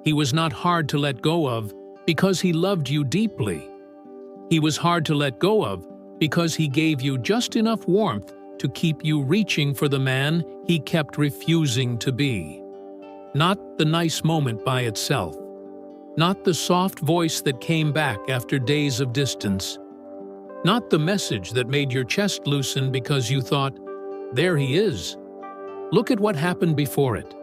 He was not hard to let go of because he loved you deeply. He was hard to let go of because he gave you just enough warmth to keep you reaching for the man he kept refusing to be. Not the nice moment by itself. Not the soft voice that came back after days of distance. Not the message that made your chest loosen because you thought, "There he is." Look at what happened before it.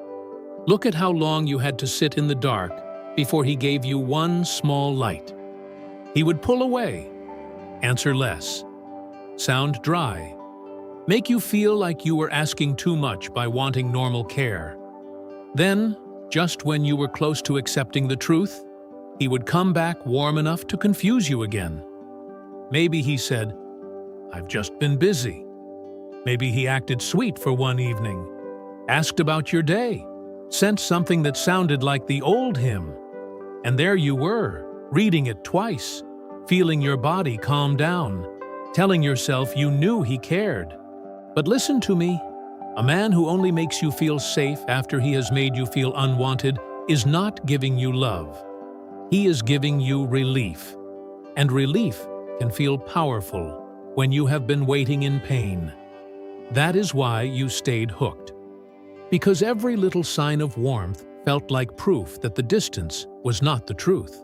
Look at how long you had to sit in the dark before he gave you one small light. He would pull away, answer less, sound dry, make you feel like you were asking too much by wanting normal care. Then, just when you were close to accepting the truth, he would come back warm enough to confuse you again. Maybe he said, "I've just been busy." Maybe he acted sweet for one evening, asked about your day, sent something that sounded like the old him. And there you were, reading it twice, feeling your body calm down, telling yourself you knew he cared. But listen to me, a man who only makes you feel safe after he has made you feel unwanted is not giving you love. He is giving you relief. And relief can feel powerful when you have been waiting in pain. That is why you stayed hooked. Because every little sign of warmth felt like proof that the distance was not the truth.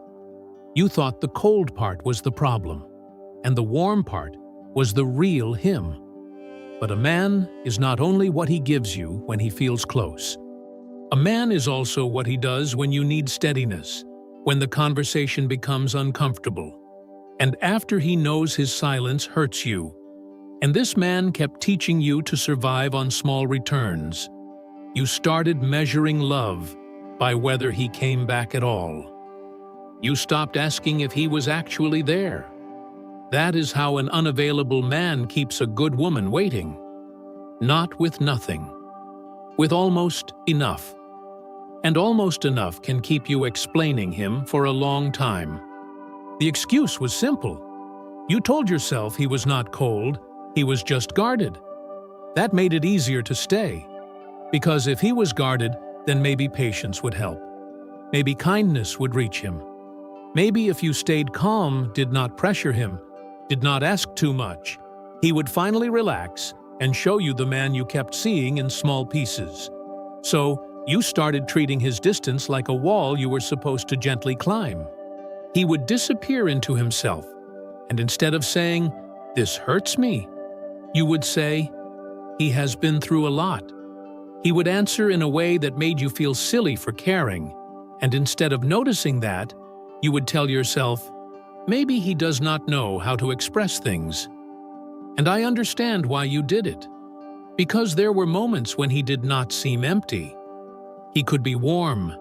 You thought the cold part was the problem, and the warm part was the real him. But a man is not only what he gives you when he feels close. A man is also what he does when you need steadiness, when the conversation becomes uncomfortable, and after he knows his silence hurts you. And this man kept teaching you to survive on small returns. You started measuring love by whether he came back at all. You stopped asking if he was actually there. That is how an unavailable man keeps a good woman waiting. Not with nothing. With almost enough. And almost enough can keep you explaining him for a long time. The excuse was simple. You told yourself he was not cold, he was just guarded. That made it easier to stay. Because if he was guarded, then maybe patience would help. Maybe kindness would reach him. Maybe if you stayed calm, did not pressure him, did not ask too much, he would finally relax and show you the man you kept seeing in small pieces. So, you started treating his distance like a wall you were supposed to gently climb. He would disappear into himself, and instead of saying, "This hurts me," you would say, "He has been through a lot." He would answer in a way that made you feel silly for caring, and instead of noticing that, you would tell yourself, "Maybe he does not know how to express things." And I understand why you did it. Because there were moments when he did not seem empty. He could be warm.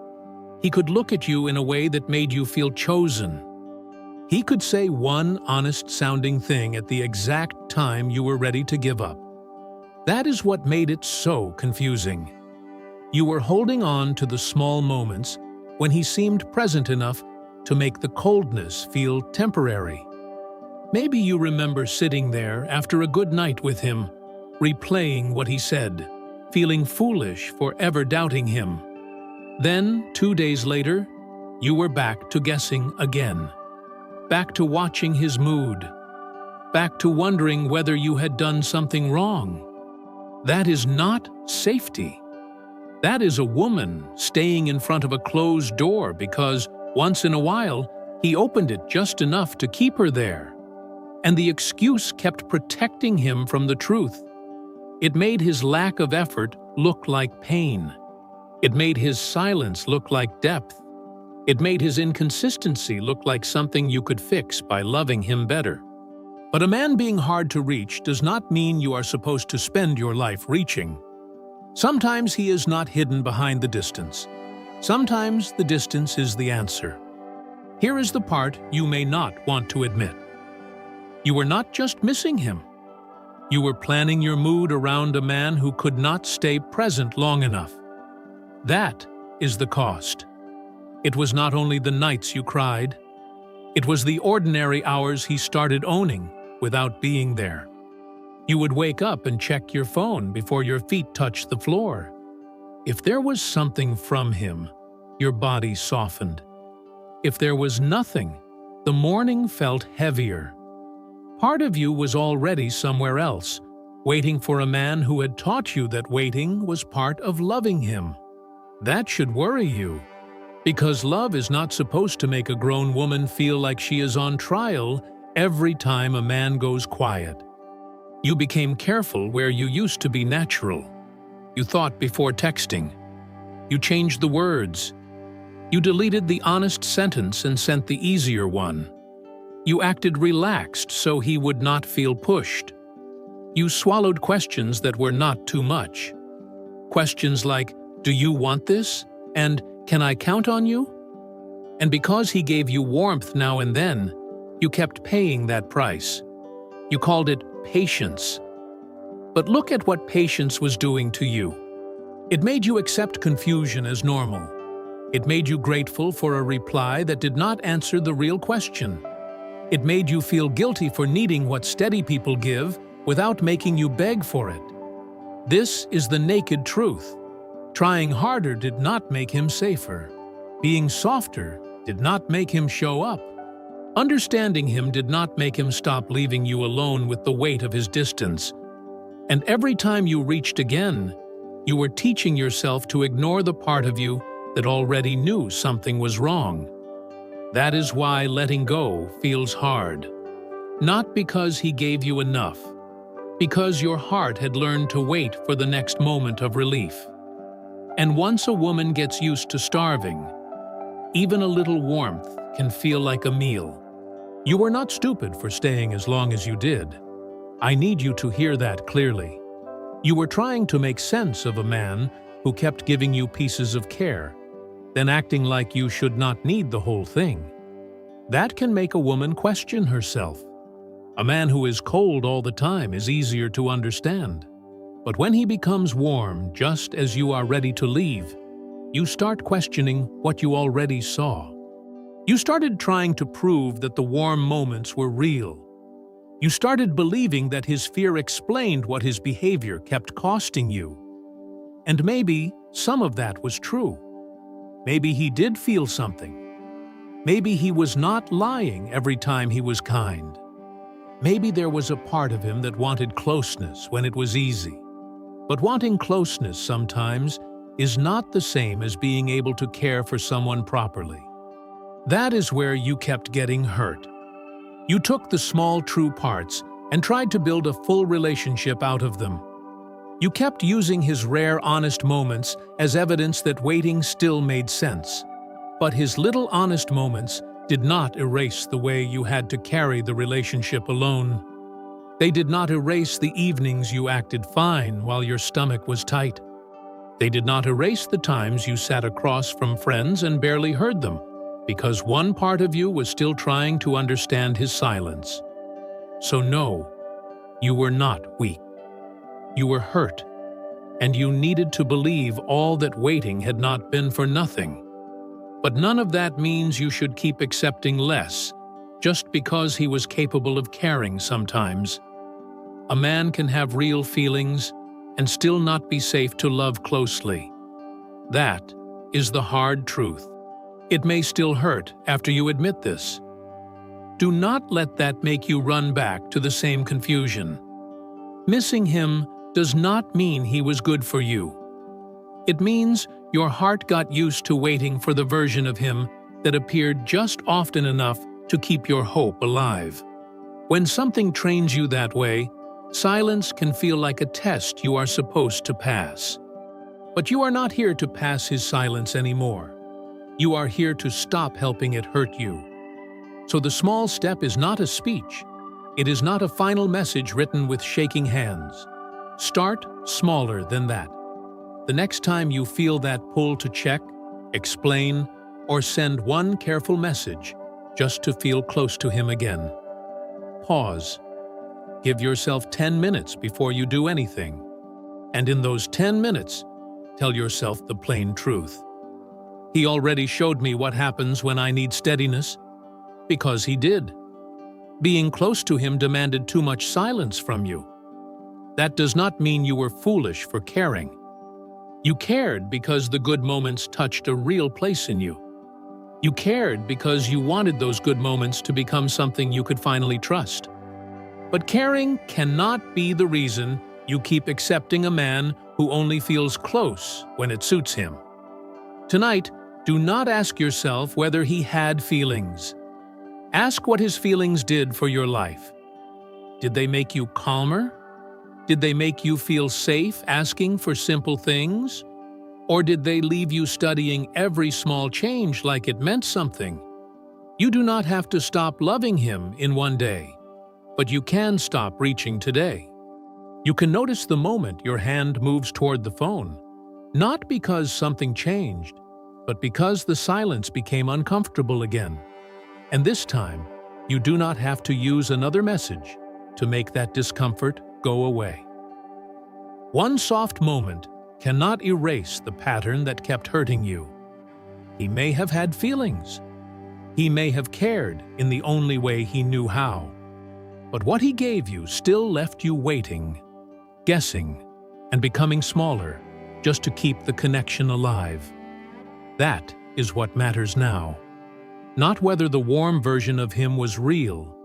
He could look at you in a way that made you feel chosen. He could say one honest-sounding thing at the exact time you were ready to give up. That is what made it so confusing. You were holding on to the small moments when he seemed present enough to make the coldness feel temporary. Maybe you remember sitting there after a good night with him, replaying what he said, feeling foolish for ever doubting him. Then, 2 days later, you were back to guessing again. Back to watching his mood. Back to wondering whether you had done something wrong. That is not safety. That is a woman staying in front of a closed door because, once in a while, he opened it just enough to keep her there. And the excuse kept protecting him from the truth. It made his lack of effort look like pain. It made his silence look like depth. It made his inconsistency look like something you could fix by loving him better. But a man being hard to reach does not mean you are supposed to spend your life reaching. Sometimes he is not hidden behind the distance. Sometimes the distance is the answer. Here is the part you may not want to admit. You were not just missing him. You were planning your mood around a man who could not stay present long enough. That is the cost. It was not only the nights you cried. It was the ordinary hours he started owning without being there. You would wake up and check your phone before your feet touched the floor. If there was something from him, your body softened. If there was nothing, the morning felt heavier. Part of you was already somewhere else, waiting for a man who had taught you that waiting was part of loving him. That should worry you, because love is not supposed to make a grown woman feel like she is on trial every time a man goes quiet. You became careful where you used to be natural. You thought before texting. You changed the words. You deleted the honest sentence and sent the easier one. You acted relaxed so he would not feel pushed. You swallowed questions that were not too much. Questions like, "Do you want this?" and "Can I count on you?" And because he gave you warmth now and then, you kept paying that price. You called it patience. But look at what patience was doing to you. It made you accept confusion as normal. It made you grateful for a reply that did not answer the real question. It made you feel guilty for needing what steady people give without making you beg for it. This is the naked truth. Trying harder did not make him safer. Being softer did not make him show up. Understanding him did not make him stop leaving you alone with the weight of his distance. And every time you reached again, you were teaching yourself to ignore the part of you that already knew something was wrong. That is why letting go feels hard. Not because he gave you enough, because your heart had learned to wait for the next moment of relief. And once a woman gets used to starving, even a little warmth can feel like a meal. You were not stupid for staying as long as you did. I need you to hear that clearly. You were trying to make sense of a man who kept giving you pieces of care, then acting like you should not need the whole thing. That can make a woman question herself. A man who is cold all the time is easier to understand. But when he becomes warm just as you are ready to leave, you start questioning what you already saw. You started trying to prove that the warm moments were real. You started believing that his fear explained what his behavior kept costing you. And maybe some of that was true. Maybe he did feel something. Maybe he was not lying every time he was kind. Maybe there was a part of him that wanted closeness when it was easy. But wanting closeness sometimes is not the same as being able to care for someone properly. That is where you kept getting hurt. You took the small true parts and tried to build a full relationship out of them. You kept using his rare honest moments as evidence that waiting still made sense. But his little honest moments did not erase the way you had to carry the relationship alone. They did not erase the evenings you acted fine while your stomach was tight. They did not erase the times you sat across from friends and barely heard them, because one part of you was still trying to understand his silence. So no, you were not weak. You were hurt, and you needed to believe all that waiting had not been for nothing. But none of that means you should keep accepting less, just because he was capable of caring sometimes. A man can have real feelings and still not be safe to love closely. That is the hard truth. It may still hurt after you admit this. Do not let that make you run back to the same confusion. Missing him does not mean he was good for you. It means your heart got used to waiting for the version of him that appeared just often enough to keep your hope alive. When something trains you that way, silence can feel like a test you are supposed to pass. But you are not here to pass his silence anymore. You are here to stop helping it hurt you. So the small step is not a speech. It is not a final message written with shaking hands. Start smaller than that. The next time you feel that pull to check, explain, or send one careful message just to feel close to him again. Pause. Give yourself 10 minutes before you do anything. And in those 10 minutes, tell yourself the plain truth. He already showed me what happens when I need steadiness. Because he did. Being close to him demanded too much silence from you. That does not mean you were foolish for caring. You cared because the good moments touched a real place in you. You cared because you wanted those good moments to become something you could finally trust. But caring cannot be the reason you keep accepting a man who only feels close when it suits him. Tonight, do not ask yourself whether he had feelings. Ask what his feelings did for your life. Did they make you calmer? Did they make you feel safe asking for simple things? Or did they leave you studying every small change like it meant something? You do not have to stop loving him in one day, but you can stop reaching today. You can notice the moment your hand moves toward the phone, not because something changed, but because the silence became uncomfortable again. And this time, you do not have to use another message to make that discomfort go away. One soft moment cannot erase the pattern that kept hurting you. He may have had feelings. He may have cared in the only way he knew how. But what he gave you still left you waiting, guessing, and becoming smaller just to keep the connection alive. That is what matters now. Not whether the warm version of him was real,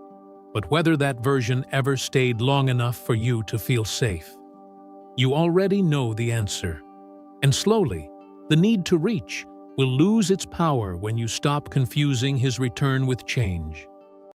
but whether that version ever stayed long enough for you to feel safe. You already know the answer. And slowly, the need to reach will lose its power when you stop confusing his return with change.